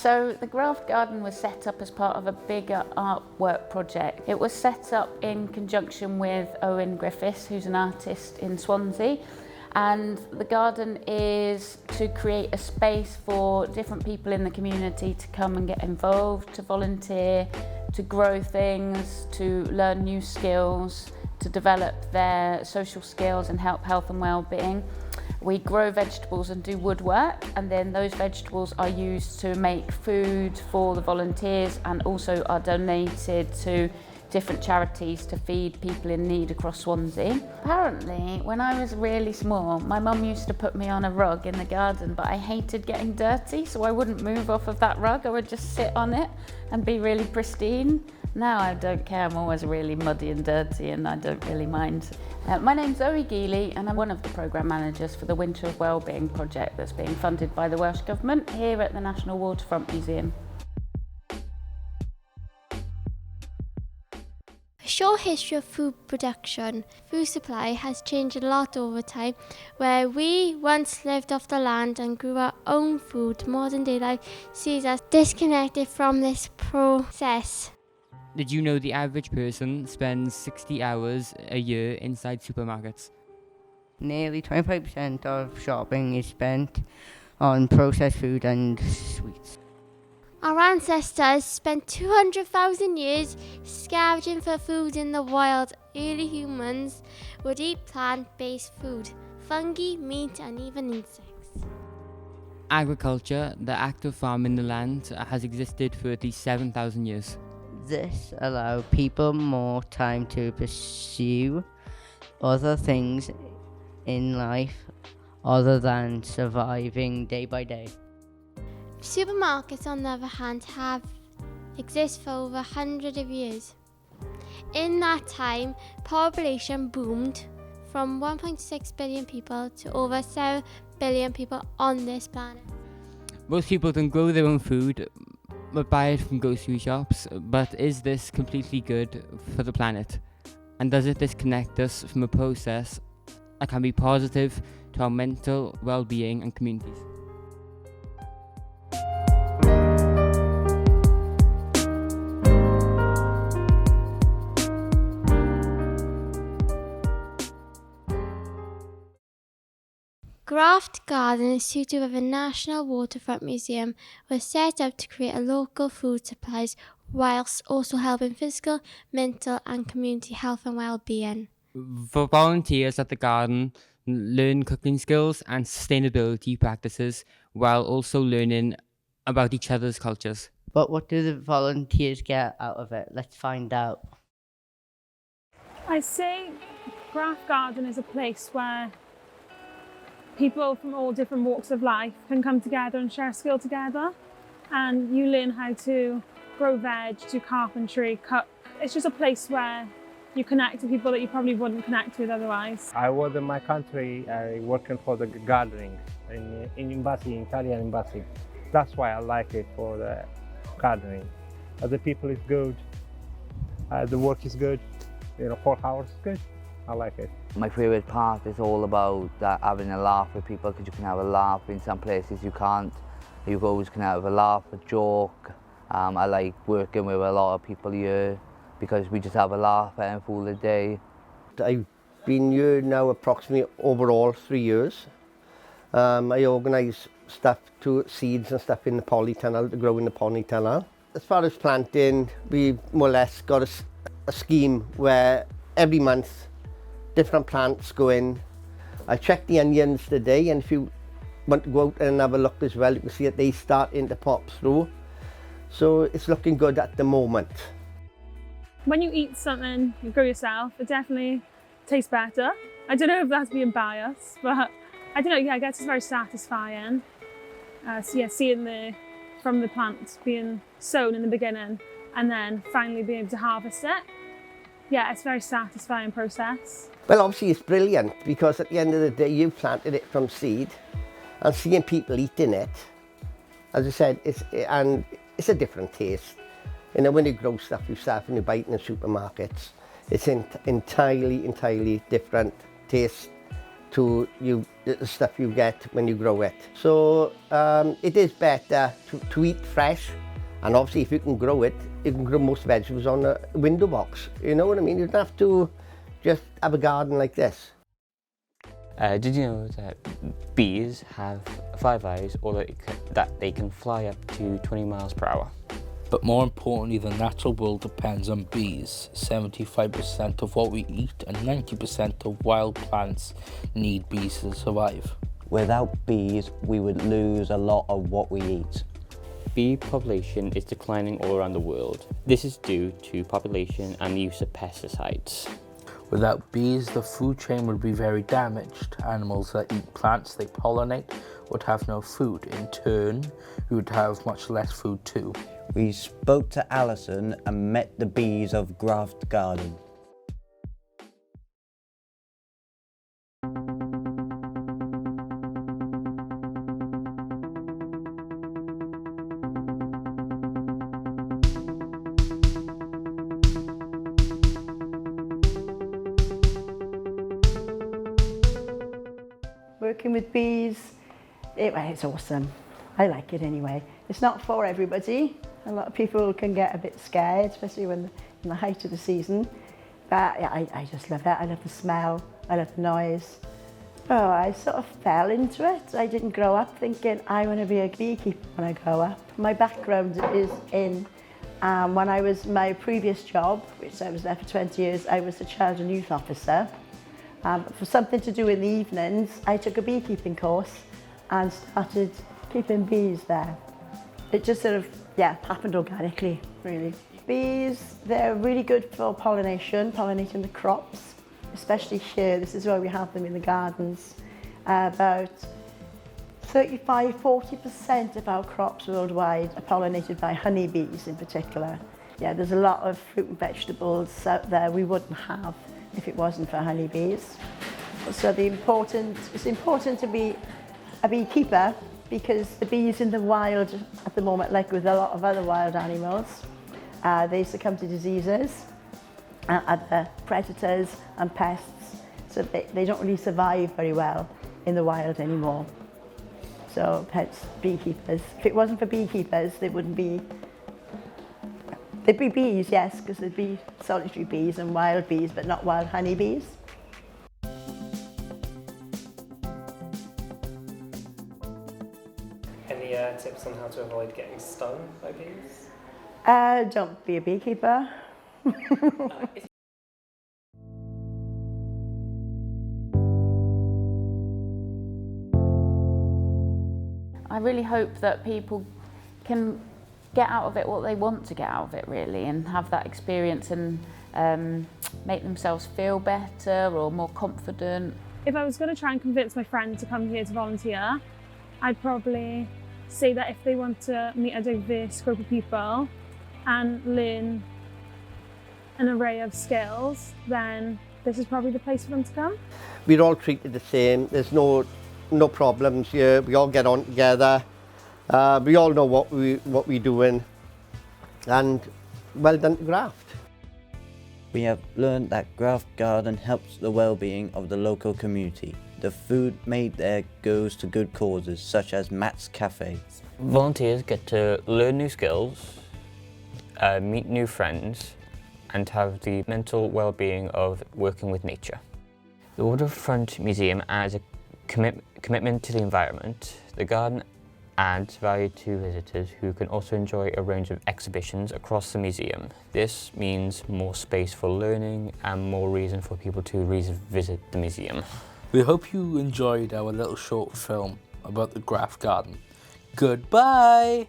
So the Graft Garden was set up as part of a bigger artwork project. It was set up in conjunction with Owen Griffiths, who's an artist in Swansea. And the garden is to create a space for different people in the community to come and get involved, to volunteer, to grow things, to learn new skills, to develop their social skills and help health and well-being. We grow vegetables and do woodwork, and then those vegetables are used to make food for the volunteers and also are donated to different charities to feed people in need across Swansea. Apparently, when I was really small, my mum used to put me on a rug in the garden, but I hated getting dirty, so I wouldn't move off of that rug. I would just sit on it and be really pristine. Now I don't care, I'm always really muddy and dirty and I don't really mind. My name's Zoe Geely and I'm one of the programme managers for the Winter of Wellbeing project that's being funded by the Welsh Government here at the National Waterfront Museum. A short history of food production. Food supply has changed a lot over time. Where we once lived off the land and grew our own food, modern day life sees us disconnected from this process. Did you know the average person spends 60 hours a year inside supermarkets? Nearly 25% of shopping is spent on processed food and sweets. Our ancestors spent 200,000 years scavenging for food in the wild. Early humans would eat plant-based food, fungi, meat and even insects. Agriculture, the act of farming the land, has existed for at least 7,000 years. This allowed people more time to pursue other things in life other than surviving day by day. Supermarkets, on the other hand, have existed for over 100 of years. In that time, population boomed from 1.6 billion people to over 7 billion people on this planet. Most people don't grow their own food, but buy it from grocery shops. But is this completely good for the planet? And does it disconnect us from a process that can be positive to our mental well-being and communities? Graft Garden Institute of the National Waterfront Museum was set up to create a local food supplies whilst also helping physical, mental and community health and well-being. For volunteers at the garden, learn cooking skills and sustainability practices while also learning about each other's cultures. But what do the volunteers get out of it? Let's find out. I say Graft Garden is a place where people from all different walks of life can come together and share a skill together, and you learn how to grow veg, do carpentry, cook. It's just a place where you connect to people that you probably wouldn't connect with otherwise. I was in my country working for the gardening in embassy, in Italian embassy. That's why I like it for the gardening. The people is good, the work is good, 4 hours is good. I like it. My favourite part is all about having a laugh with people, because you can have a laugh in some places you can't. You always can have a laugh, a joke. I like working with a lot of people here because we just have a laugh and full the day. I've been here now approximately overall 3 years. I organise stuff to seeds and stuff in the polytunnel to grow in the polytunnel. As far as planting, we more or less got a scheme where every month different plants go in. I checked the onions today, and if you want to go out and have a look as well, you can see that they starting to pop through. So it's looking good at the moment. When you eat something you grow yourself, it definitely tastes better. I don't know if that's being biased, but I don't know, yeah, I guess it's very satisfying. Seeing from the plant being sown in the beginning and then finally being able to harvest it. Yeah, it's a very satisfying process. Well, obviously it's brilliant, because at the end of the day you planted it from seed, and seeing people eating it, as I said, it's a different taste. When you grow stuff yourself and you buy it in the supermarkets, it's entirely different taste to the stuff you get when you grow it. So it is better to eat fresh, and obviously if you can grow it, you can grow most vegetables on a window box. You know what I mean? You don't have to just have a garden like this. Did you know that bees have 5 eyes, or that they can fly up to 20 miles per hour? But more importantly, the natural world depends on bees. 75% of what we eat and 90% of wild plants need bees to survive. Without bees, we would lose a lot of what we eat. Bee population is declining all around the world. This is due to population and the use of pesticides. Without bees, the food chain would be very damaged. Animals that eat plants they pollinate would have no food. In turn, we would have much less food too. We spoke to Allison and met the bees of Graft Garden. Working with bees, it's awesome. I like it anyway. It's not for everybody. A lot of people can get a bit scared, especially when in the height of the season. But yeah, I just love it. I love the smell. I love the noise. Oh, I sort of fell into it. I didn't grow up thinking I want to be a beekeeper when I grow up. My background is in when I was my previous job, which I was there for 20 years, I was a child and youth officer. For something to do in the evenings, I took a beekeeping course and started keeping bees there. It just sort of, happened organically, really. Bees, they're really good for pollinating the crops, especially here. This is where we have them in the gardens. About 35–40% of our crops worldwide are pollinated by honeybees in particular. Yeah, there's a lot of fruit and vegetables out there we wouldn't have if it wasn't for honeybees. So it's important to be a beekeeper, because the bees in the wild at the moment, like with a lot of other wild animals, they succumb to diseases, other predators and pests, so they don't really survive very well in the wild anymore. So hence beekeepers. If it wasn't for beekeepers, there'd be bees, yes, because there'd be solitary bees and wild bees, but not wild honeybees. Any tips on how to avoid getting stung by bees? Don't be a beekeeper. I really hope that people can get out of it what they want to get out of it, really, and have that experience and make themselves feel better or more confident. If I was going to try and convince my friend to come here to volunteer, I'd probably say that if they want to meet a diverse group of people and learn an array of skills, then this is probably the place for them to come. We're all treated the same. There's no problems here. We all get on together. We all know what we're doing, and well done to Graft. We have learned that Graft Garden helps the well-being of the local community. The food made there goes to good causes, such as Matt's Cafe. Volunteers get to learn new skills, meet new friends, and have the mental well-being of working with nature. The Waterfront Museum adds a commitment to the environment. The garden adds value to visitors who can also enjoy a range of exhibitions across the museum. This means more space for learning and more reason for people to revisit the museum. We hope you enjoyed our little short film about the Graft Garden. Goodbye!